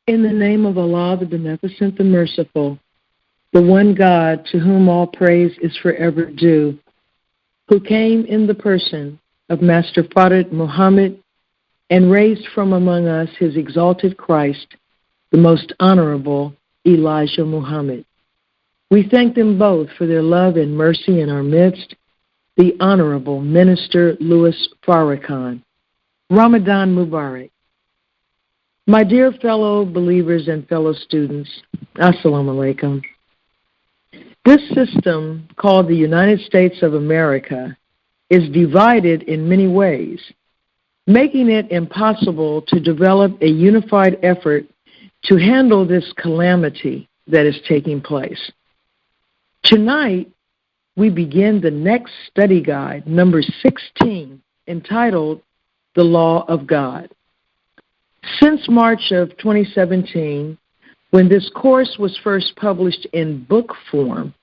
In the name of Allah, the Beneficent, the Merciful, the one God to whom all praise is forever due, who came in the person of Master Fard Muhammad and raised from among us his exalted Christ, the most honorable Elijah Muhammad. We thank them both for their love and mercy in our midst, the Honorable Minister Louis Farrakhan. Ramadan Mubarak. My dear fellow believers and fellow students, Assalamu alaikum. This system, called the United States of America, is divided in many ways, making it impossible to develop a unified effort to handle this calamity that is taking place. Tonight, we begin the next study guide, number 16, entitled The Law of God. Since March of 2017, when this course was first published in book form,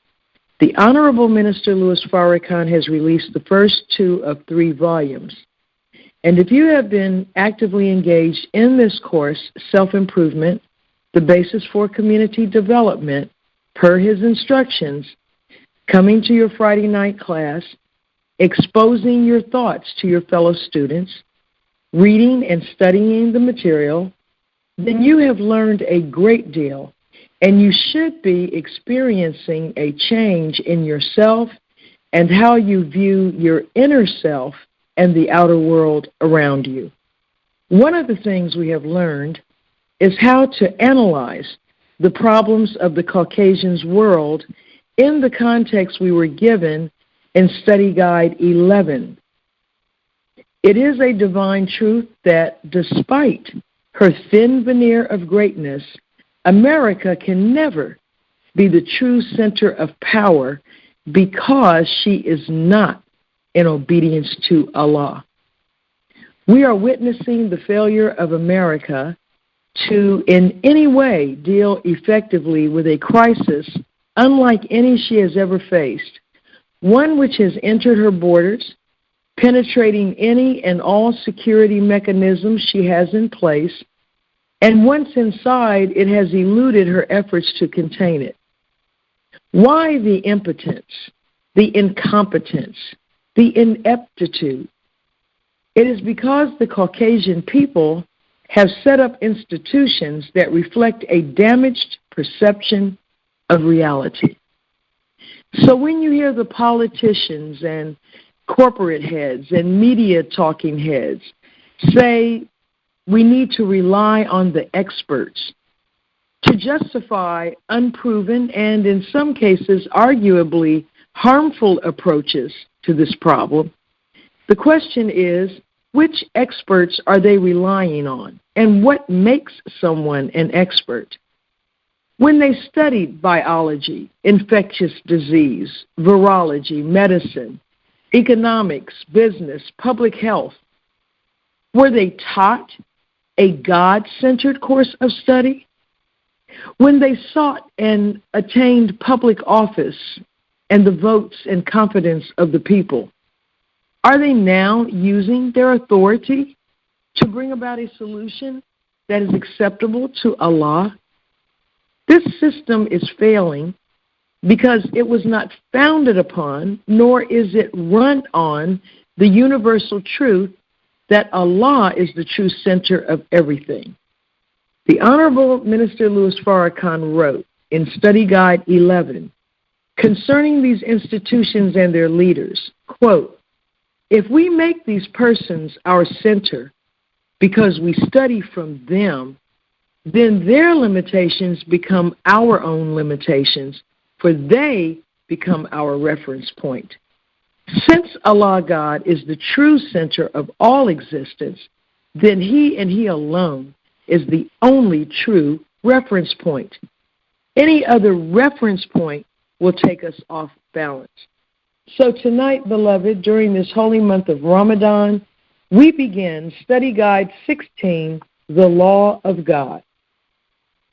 the Honorable Minister Louis Farrakhan has released the first 2 of 3 volumes. And if you have been actively engaged in this course, Self-Improvement, the Basis for Community Development, per his instructions, coming to your Friday night class, exposing your thoughts to your fellow students, reading and studying the material, then you have learned a great deal, and you should be experiencing a change in yourself and how you view your inner self and the outer world around you. One of the things we have learned is how to analyze the problems of the Caucasian's world in the context we were given in Study Guide 11. It is a divine truth that despite her thin veneer of greatness, America can never be the true center of power because she is not in obedience to Allah. We are witnessing the failure of America to in any way deal effectively with a crisis unlike any she has ever faced, one which has entered her borders, penetrating any and all security mechanisms she has in place, and once inside, it has eluded her efforts to contain it. Why the impotence, the incompetence, the ineptitude? It is because the Caucasian people have set up institutions that reflect a damaged perception of reality. So when you hear the politicians and corporate heads and media talking heads say we need to rely on the experts to justify unproven and in some cases arguably harmful approaches to this problem, the question is, which experts are they relying on, and what makes someone an expert? When they studied biology, infectious disease, virology, medicine, economics, business, public health, were they taught a God-centered course of study? When they sought and attained public office and the votes and confidence of the people, are they now using their authority to bring about a solution that is acceptable to Allah? This system is failing because it was not founded upon, nor is it run on, the universal truth that Allah is the true center of everything. The Honorable Minister Louis Farrakhan wrote in Study Guide 11 concerning these institutions and their leaders, quote, "If we make these persons our center because we study from them, then their limitations become our own limitations, for they become our reference point. Since Allah God is the true center of all existence, then He and He alone is the only true reference point. Any other reference point will take us off balance." So tonight, beloved, during this holy month of Ramadan, we begin Study Guide 16, The Law of God.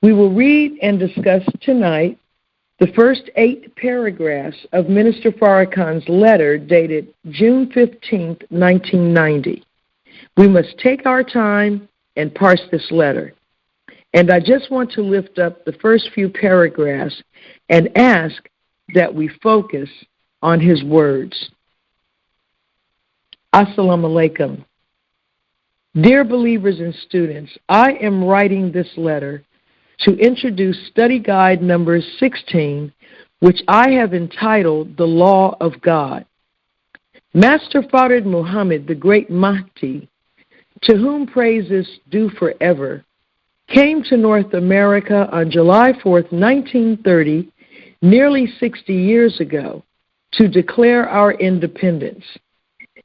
We will read and discuss tonight the first 8 paragraphs of Minister Farrakhan's letter dated June 15, 1990. We must take our time and parse this letter. And I just want to lift up the first few paragraphs and ask that we focus on his words. Assalamu alaikum. Dear believers and students, I am writing this letter to introduce study guide number 16, which I have entitled The Law of God. Master Fard Muhammad, the great Mahdi, to whom praise is due forever, came to North America on July 4th, 1930, nearly 60 years ago, to declare our independence.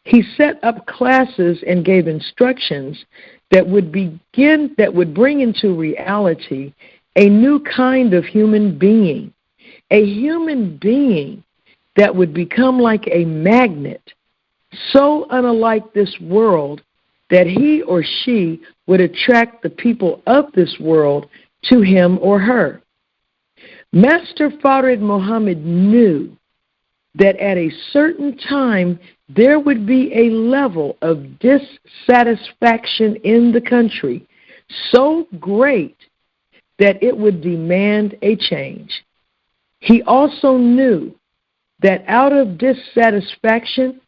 He set up classes and gave instructions that would bring into reality a new kind of human being, a human being that would become like a magnet, so unlike this world that he or she would attract the people of this world to him or her. Master Fard Muhammad knew that at a certain time there would be a level of dissatisfaction in the country so great that it would demand a change. He also knew that out of dissatisfaction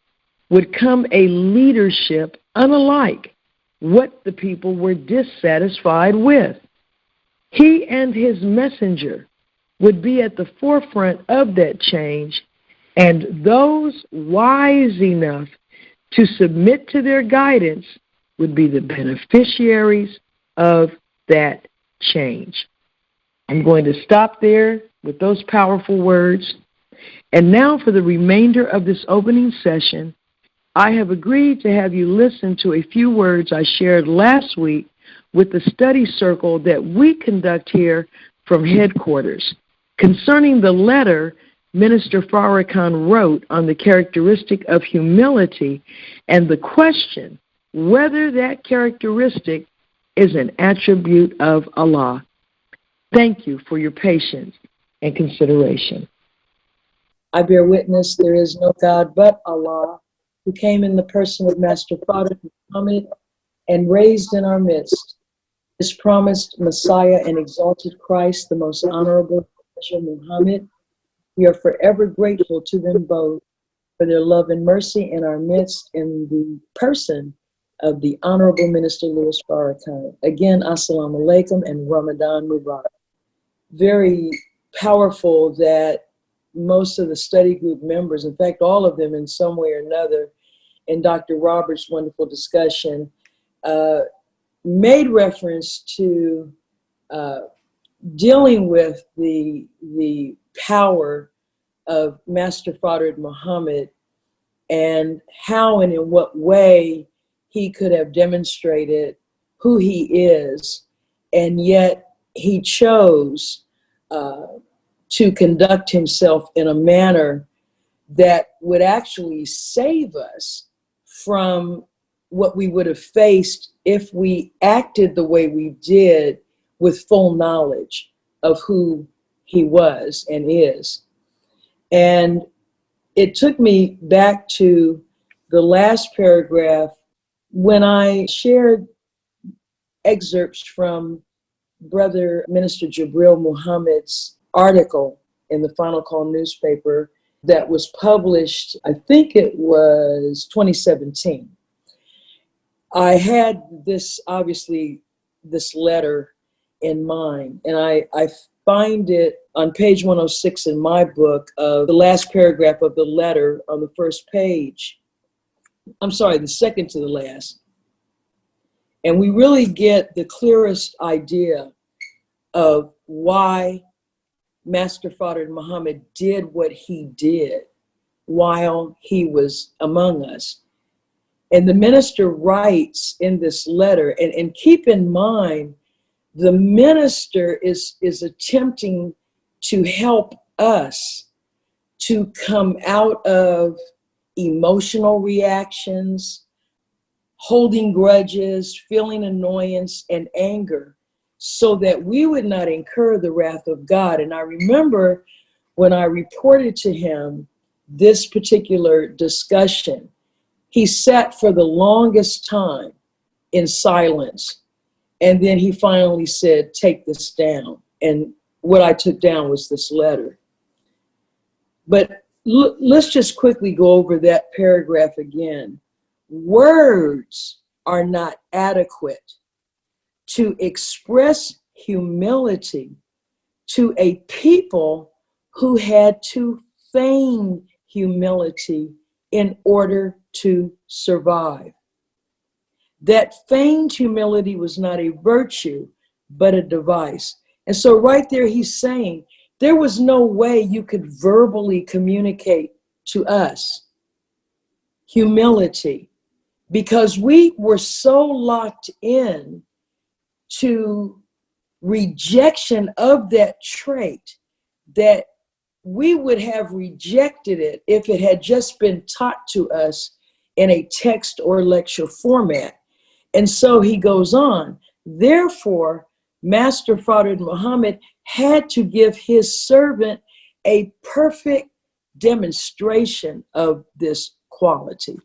would come a leadership unlike what the people were dissatisfied with. He and his messenger would be at the forefront of that change, and those wise enough to submit to their guidance would be the beneficiaries of that change. I'm going to stop there with those powerful words. And now for the remainder of this opening session, I have agreed to have you listen to a few words I shared last week with the study circle that we conduct here from headquarters concerning the letter Minister Farrakhan wrote on the characteristic of humility and the question whether that characteristic is an attribute of Allah. Thank you for your patience and consideration. I bear witness there is no God but Allah, who came in the person of Master Fard Muhammad and raised in our midst his promised Messiah and exalted Christ, the most honorable Muhammad. We are forever grateful to them both for their love and mercy in our midst in the person of the Honorable Minister Louis Farrakhan. Again, Assalamu alaikum and Ramadan Mubarak. Very powerful that most of the study group members, in fact, all of them in some way or another, in Dr. Roberts' wonderful discussion, made reference to dealing with the power of Master Fard Muhammad and how and in what way he could have demonstrated who he is, and yet he chose to conduct himself in a manner that would actually save us from what we would have faced if we acted the way we did with full knowledge of who he was and is. And it took me back to the last paragraph when I shared excerpts from Brother Minister Jabril Muhammad's article in the Final Call newspaper that was published, I think it was 2017. I had this, obviously, this letter in mind, and I find it on page 106 in my book, the last paragraph of the letter on the first page. I'm sorry, the second to the last. And we really get the clearest idea of why Master Fard Muhammad did what he did while he was among us. And the minister writes in this letter, and keep in mind, the minister is attempting to help us to come out of emotional reactions, holding grudges, feeling annoyance and anger, so that we would not incur the wrath of God. And I remember when I reported to him this particular discussion, he sat for the longest time in silence. And then he finally said, take this down. And what I took down was this letter. But let's just quickly go over that paragraph again. Words are not adequate to express humility to a people who had to feign humility in order to survive. That feigned humility was not a virtue, but a device. And so right there, he's saying there was no way you could verbally communicate to us humility, because we were so locked in to rejection of that trait that we would have rejected it if it had just been taught to us in a text or lecture format. And so he goes on, therefore, Master Fard Muhammad had to give his servant a perfect demonstration of this quality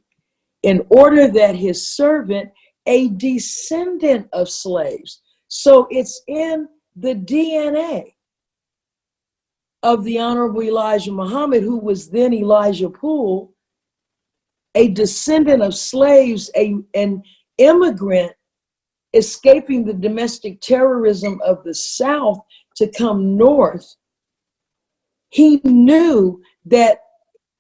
in order that his servant, a descendant of slaves, so it's in the DNA of the Honorable Elijah Muhammad, who was then Elijah Poole, a descendant of slaves, an immigrant escaping the domestic terrorism of the South to come north. He knew that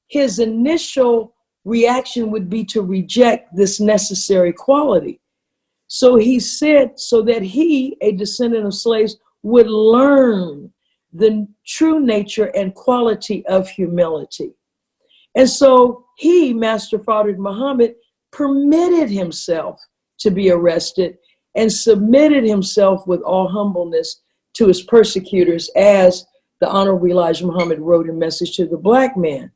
his initial reaction would be to reject this necessary quality. So he said, so that he, a descendant of slaves, would learn the true nature and quality of humility. And so he, Master Fard Muhammad, permitted himself to be arrested and submitted himself with all humbleness to his persecutors, as the Honorable Elijah Muhammad wrote in Message to the Black Man.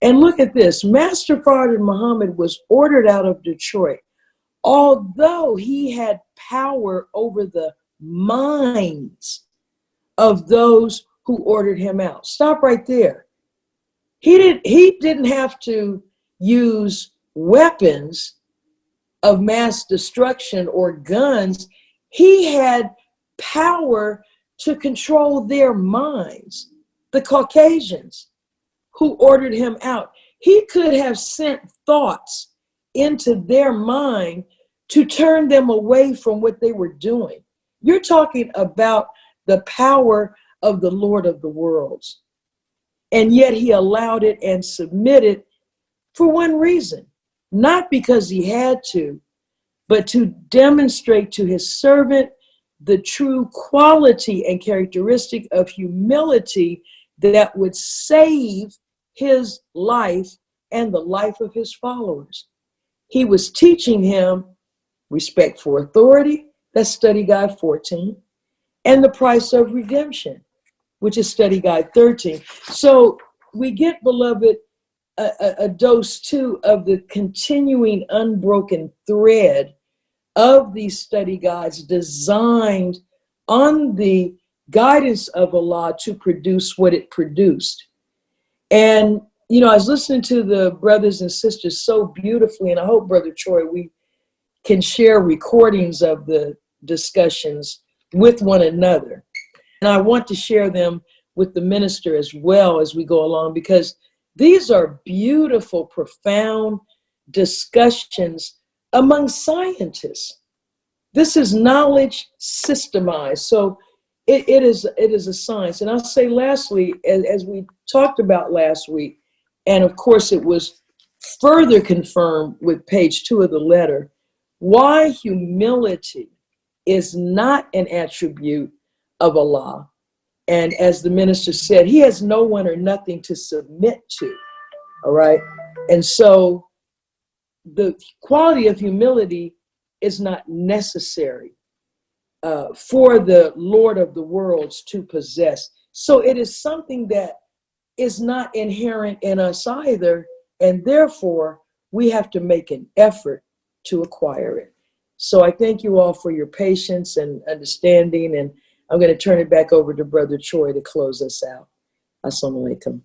And look at this, Master Fard Muhammad was ordered out of Detroit, although he had power over the minds of those who ordered him out. Stop right there. He didn't have to use weapons of mass destruction or guns. He had power to control their minds, the Caucasians who ordered him out. He could have sent thoughts into their mind to turn them away from what they were doing. You're talking about the power of the Lord of the worlds. And yet he allowed it and submitted for one reason, not because he had to, but to demonstrate to his servant the true quality and characteristic of humility that would save his life and the life of his followers. He was teaching him respect for authority, that's Study Guide 14, and the price of redemption, which is Study Guide 13. So we get, beloved, a dose too of the continuing unbroken thread of these study guides designed on the guidance of Allah to produce what it produced. And, you know, I was listening to the brothers and sisters so beautifully, and I hope, Brother Troy, we can share recordings of the discussions with one another. And I want to share them with the minister as well as we go along, because these are beautiful, profound discussions among scientists. This is knowledge systemized. So it is a science. And I'll say lastly, as we talked about last week, and of course it was further confirmed with page 2 of the letter, why humility is not an attribute of Allah. And as the minister said, he has no one or nothing to submit to, all right? And so the quality of humility is not necessary for the Lord of the worlds to possess. So it is something that is not inherent in us either, and therefore we have to make an effort to acquire it. So I thank you all for your patience and understanding, and I'm going to turn it back over to Brother Troy to close us out. Assalamu alaikum.